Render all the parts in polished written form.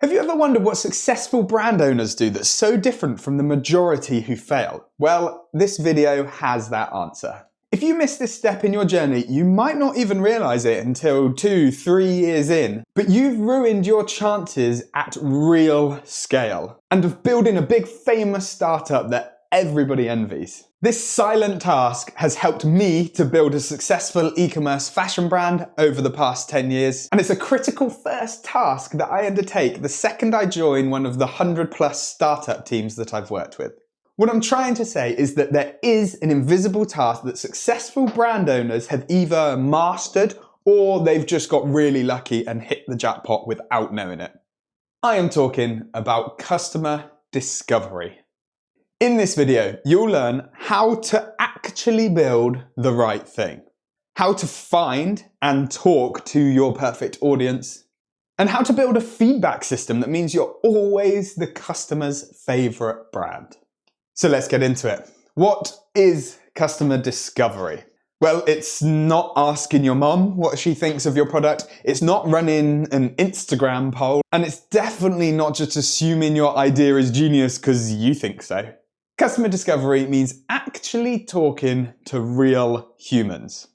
Have you ever wondered what successful brand owners do that's so different from the majority who fail? Well, this video has that answer. If you miss this step in your journey, you might not even realize it until 2-3 years in, but you've ruined your chances at real scale and of building a big famous startup that everybody envies. This silent task has helped me to build a successful e-commerce fashion brand over the past 10 years, and it's a critical first task that I undertake the second I join one of the 100+ startup teams that I've worked with. What I'm trying to say is that there is an invisible task that successful brand owners have either mastered or they've just got really lucky and hit the jackpot without knowing it. I am talking about customer discovery. In this video, you'll learn how to actually build the right thing, how to find and talk to your perfect audience, and how to build a feedback system that means you're always the customer's favorite brand. So let's get into it. What is customer discovery? Well, it's not asking your mom what she thinks of your product, it's not running an Instagram poll, and it's definitely not just assuming your idea is genius because you think so. Customer discovery means actually talking to real humans.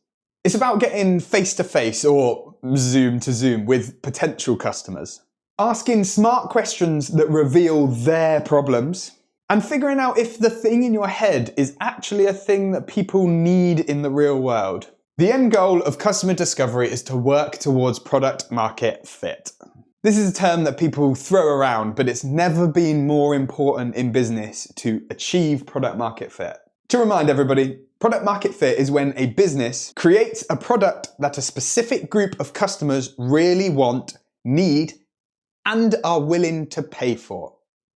It's about getting face-to-face or Zoom-to-Zoom with potential customers, asking smart questions that reveal their problems, and figuring out if the thing in your head is actually a thing that people need in the real world. The end goal of customer discovery is to work towards product market fit. This is a term that people throw around, but it's never been more important in business to achieve product market fit. To remind everybody, product market fit is when a business creates a product that a specific group of customers really want, need, and are willing to pay for.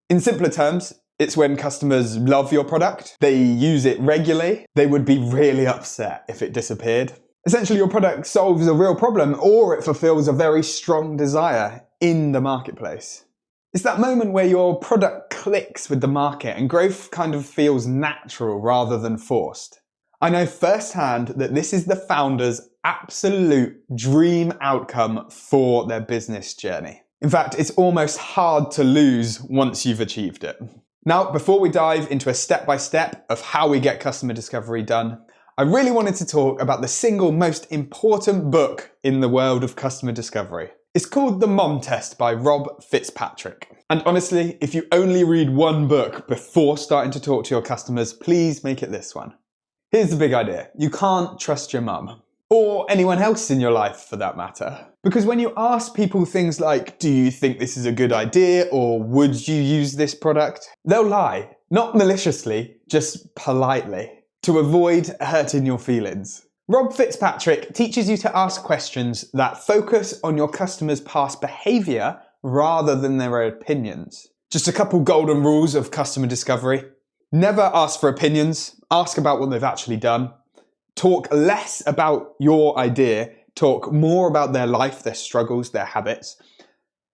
In simpler terms, it's when customers love your product, they use it regularly, they would be really upset if it disappeared. Essentially, your product solves a real problem or it fulfills a very strong desire in the marketplace. It's that moment where your product clicks with the market and growth kind of feels natural rather than forced. I know firsthand that this is the founder's absolute dream outcome for their business journey. In fact, it's almost hard to lose once you've achieved it. Now, before we dive into a step-by-step of how we get customer discovery done, I really wanted to talk about the single most important book in the world of customer discovery. It's called The Mom Test by Rob Fitzpatrick. And honestly, if you only read one book before starting to talk to your customers, please make it this one. Here's the big idea. You can't trust your mum, or anyone else in your life for that matter. Because when you ask people things like, do you think this is a good idea, or would you use this product? They'll lie, not maliciously, just politely, to avoid hurting your feelings. Rob Fitzpatrick teaches you to ask questions that focus on your customers' past behavior rather than their opinions. Just a couple golden rules of customer discovery. Never ask for opinions, ask about what they've actually done. Talk less about your idea, talk more about their life, their struggles, their habits.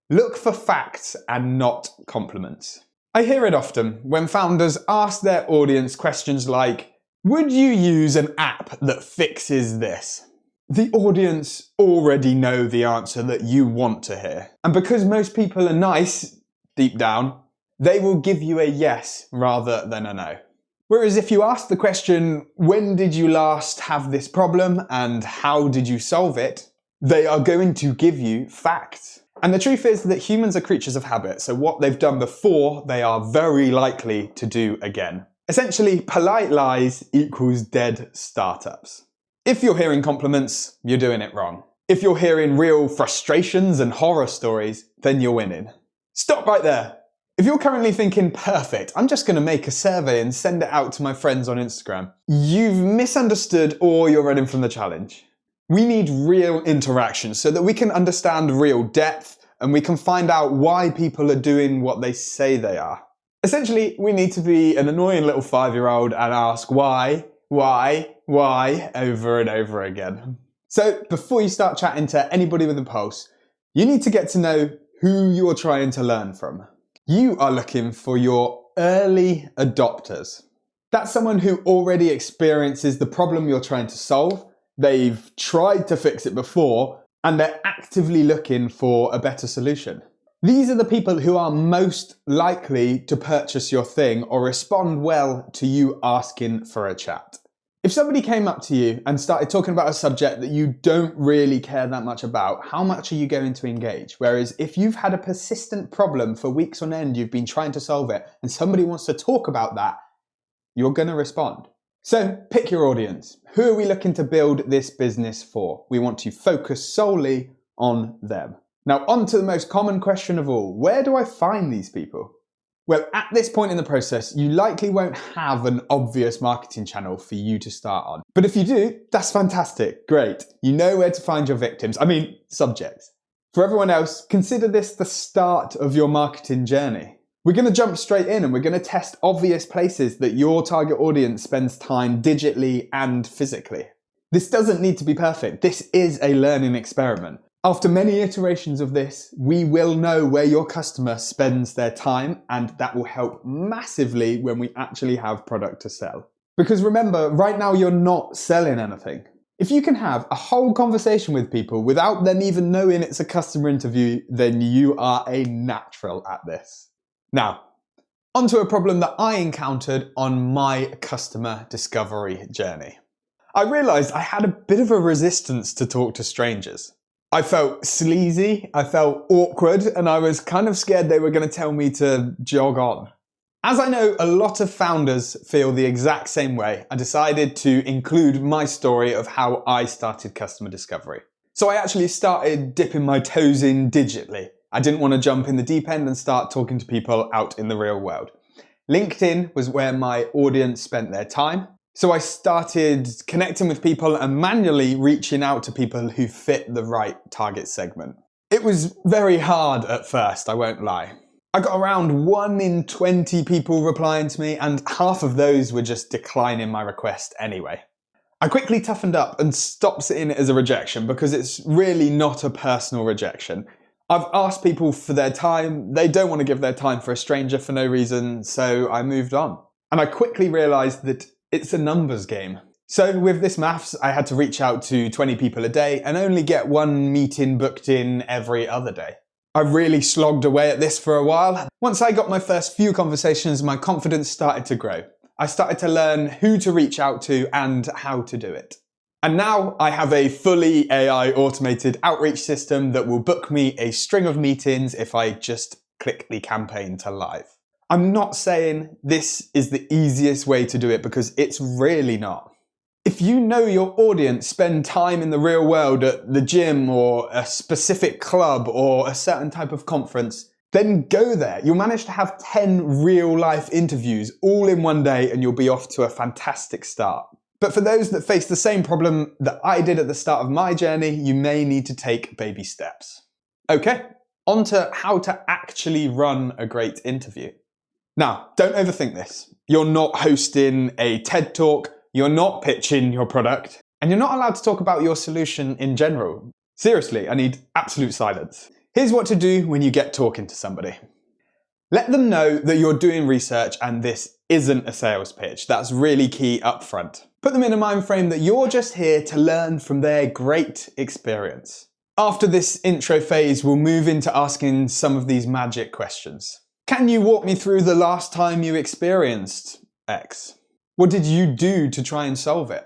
Look for facts and not compliments. I hear it often when founders ask their audience questions like, would you use an app that fixes this? The audience already know the answer that you want to hear. And because most people are nice, deep down, they will give you a yes rather than a no. Whereas if you ask the question, when did you last have this problem and how did you solve it? They are going to give you facts. And the truth is that humans are creatures of habit, so what they've done before, they are very likely to do again. Essentially, polite lies equals dead startups. If you're hearing compliments, you're doing it wrong. If you're hearing real frustrations and horror stories, then you're winning. Stop right there. If you're currently thinking, perfect, I'm just going to make a survey and send it out to my friends on Instagram, you've misunderstood or you're running from the challenge. We need real interaction so that we can understand real depth and we can find out why people are doing what they say they are. Essentially, we need to be an annoying little 5-year-old and ask why, over and over again. So before you start chatting to anybody with a pulse, you need to get to know who you're trying to learn from. You are looking for your early adopters. That's someone who already experiences the problem you're trying to solve. They've tried to fix it before and they're actively looking for a better solution. These are the people who are most likely to purchase your thing or respond well to you asking for a chat. If somebody came up to you and started talking about a subject that you don't really care that much about, how much are you going to engage? Whereas if you've had a persistent problem for weeks on end, you've been trying to solve it, and somebody wants to talk about that, you're going to respond. So pick your audience. Who are we looking to build this business for? We want to focus solely on them. Now, on to the most common question of all. Where do I find these people? Well, at this point in the process, you likely won't have an obvious marketing channel for you to start on. But if you do, that's fantastic. Great. You know where to find your victims. Subjects. For everyone else, consider this the start of your marketing journey. We're going to jump straight in and we're going to test obvious places that your target audience spends time digitally and physically. This doesn't need to be perfect. This is a learning experiment. After many iterations of this, we will know where your customer spends their time, and that will help massively when we actually have product to sell. Because remember, right now you're not selling anything. If you can have a whole conversation with people without them even knowing it's a customer interview, then you are a natural at this. Now, onto a problem that I encountered on my customer discovery journey. I realized I had a bit of a resistance to talk to strangers. I felt sleazy, I felt awkward, and I was kind of scared they were going to tell me to jog on. As I know a lot of founders feel the exact same way, I decided to include my story of how I started customer discovery. So I actually started dipping my toes in digitally. I didn't want to jump in the deep end and start talking to people out in the real world. LinkedIn was where my audience spent their time. So I started connecting with people and manually reaching out to people who fit the right target segment. It was very hard at first, I won't lie. I got around 1 in 20 people replying to me, and half of those were just declining my request anyway. I quickly toughened up and stopped seeing it as a rejection because it's really not a personal rejection. I've asked people for their time, they don't want to give their time for a stranger for no reason, so I moved on. And I quickly realized that it's a numbers game. So with this maths, I had to reach out to 20 people a day and only get 1 meeting booked in every other day. I really slogged away at this for a while. Once I got my first few conversations, my confidence started to grow. I started to learn who to reach out to and how to do it. And now I have a fully AI automated outreach system that will book me a string of meetings if I just click the campaign to live. I'm not saying this is the easiest way to do it because it's really not. If you know your audience spend time in the real world at the gym or a specific club or a certain type of conference, then go there. You'll manage to have 10 real life interviews all in one day and you'll be off to a fantastic start. But for those that face the same problem that I did at the start of my journey, you may need to take baby steps. Okay, on to how to actually run a great interview. Now, don't overthink this. You're not hosting a TED Talk, you're not pitching your product, and you're not allowed to talk about your solution in general. Seriously, I need absolute silence. Here's what to do when you get talking to somebody. Let them know that you're doing research and this isn't a sales pitch. That's really key up front. Put them in a mind frame that you're just here to learn from their great experience. After this intro phase, we'll move into asking some of these magic questions. Can you walk me through the last time you experienced X? What did you do to try and solve it?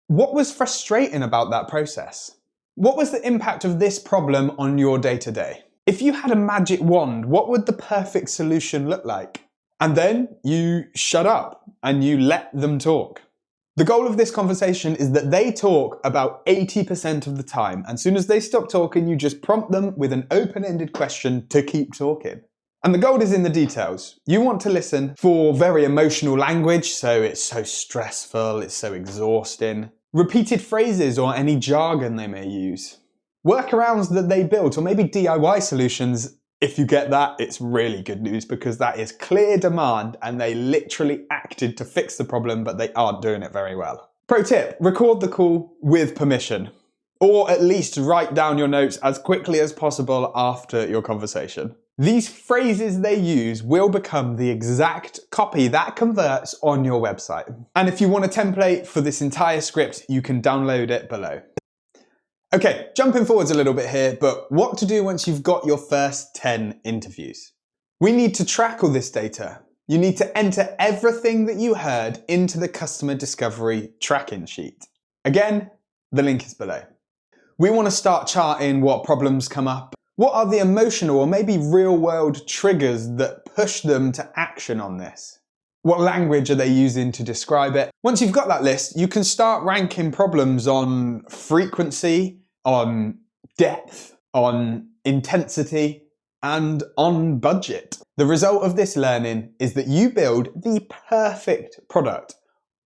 What was frustrating about that process? What was the impact of this problem on your day-to-day? If you had a magic wand, what would the perfect solution look like? And then you shut up and you let them talk. The goal of this conversation is that they talk about 80% of the time, and as soon as they stop talking, you just prompt them with an open-ended question to keep talking. And the gold is in the details. You want to listen for very emotional language, so it's so stressful, it's so exhausting. Repeated phrases or any jargon they may use. Workarounds that they built, or maybe DIY solutions. If you get that, it's really good news because that is clear demand and they literally acted to fix the problem, but they aren't doing it very well. Pro tip, record the call with permission. Or at least write down your notes as quickly as possible after your conversation. These phrases they use will become the exact copy that converts on your website. And if you want a template for this entire script, you can download it below. Okay, jumping forwards a little bit here, but what to do once you've got your first 10 interviews? We need to track all this data. You need to enter everything that you heard into the customer discovery tracking sheet. Again, the link is below. We want to start charting what problems come up. What are the emotional or maybe real world triggers that push them to action on this? What language are they using to describe it? Once you've got that list, you can start ranking problems on frequency, on depth, on intensity, and on budget. The result of this learning is that you build the perfect product,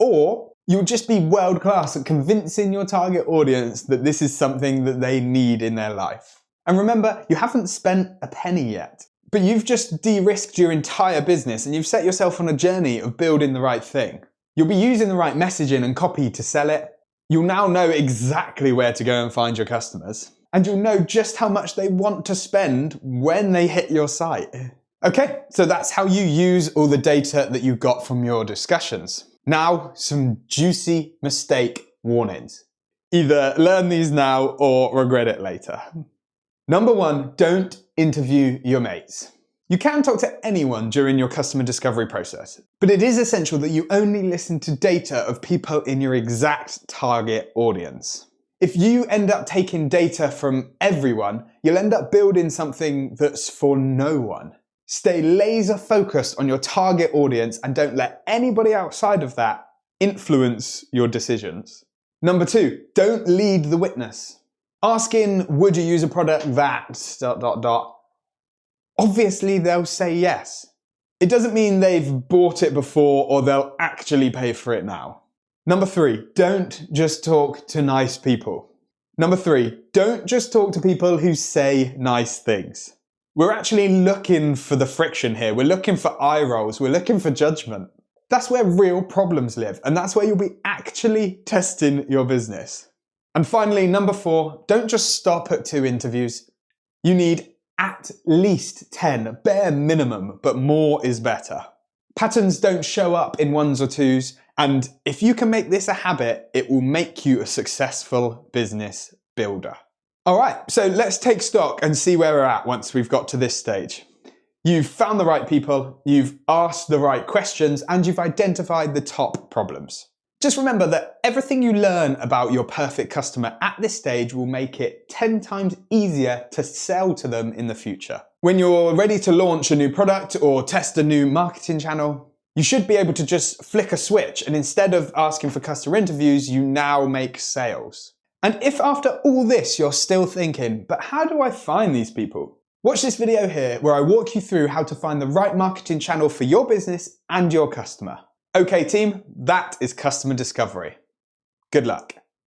or you'll just be world class at convincing your target audience that this is something that they need in their life. And remember, you haven't spent a penny yet, but you've just de-risked your entire business and you've set yourself on a journey of building the right thing. You'll be using the right messaging and copy to sell it. You'll now know exactly where to go and find your customers. And you'll know just how much they want to spend when they hit your site. Okay, so that's how you use all the data that you got from your discussions. Now, some juicy mistake warnings. Either learn these now or regret it later. Number 1, don't interview your mates. You can talk to anyone during your customer discovery process, but it is essential that you only listen to data of people in your exact target audience. If you end up taking data from everyone, you'll end up building something that's for no one. Stay laser focused on your target audience and don't let anybody outside of that influence your decisions. Number 2, don't lead the witness. Asking, would you use a product that... Obviously they'll say yes. It doesn't mean they've bought it before or they'll actually pay for it now. Number 3, don't just talk to nice people. Number 3, don't just talk to people who say nice things. We're actually looking for the friction here. We're looking for eye rolls. We're looking for judgment. That's where real problems live, and that's where you'll be actually testing your business. And finally, number 4, don't just stop at 2 interviews. You need at least 10, bare minimum, but more is better. Patterns don't show up in 1s or 2s, and if you can make this a habit, it will make you a successful business builder. All right, so let's take stock and see where we're at once we've got to this stage. You've found the right people, you've asked the right questions, and you've identified the top problems. Just remember that everything you learn about your perfect customer at this stage will make it 10 times easier to sell to them in the future. When you're ready to launch a new product or test a new marketing channel, you should be able to just flick a switch, and instead of asking for customer interviews, you now make sales. And if after all this you're still thinking, but how do I find these people? Watch this video here where I walk you through how to find the right marketing channel for your business and your customer. Okay team, that is customer discovery. Good luck.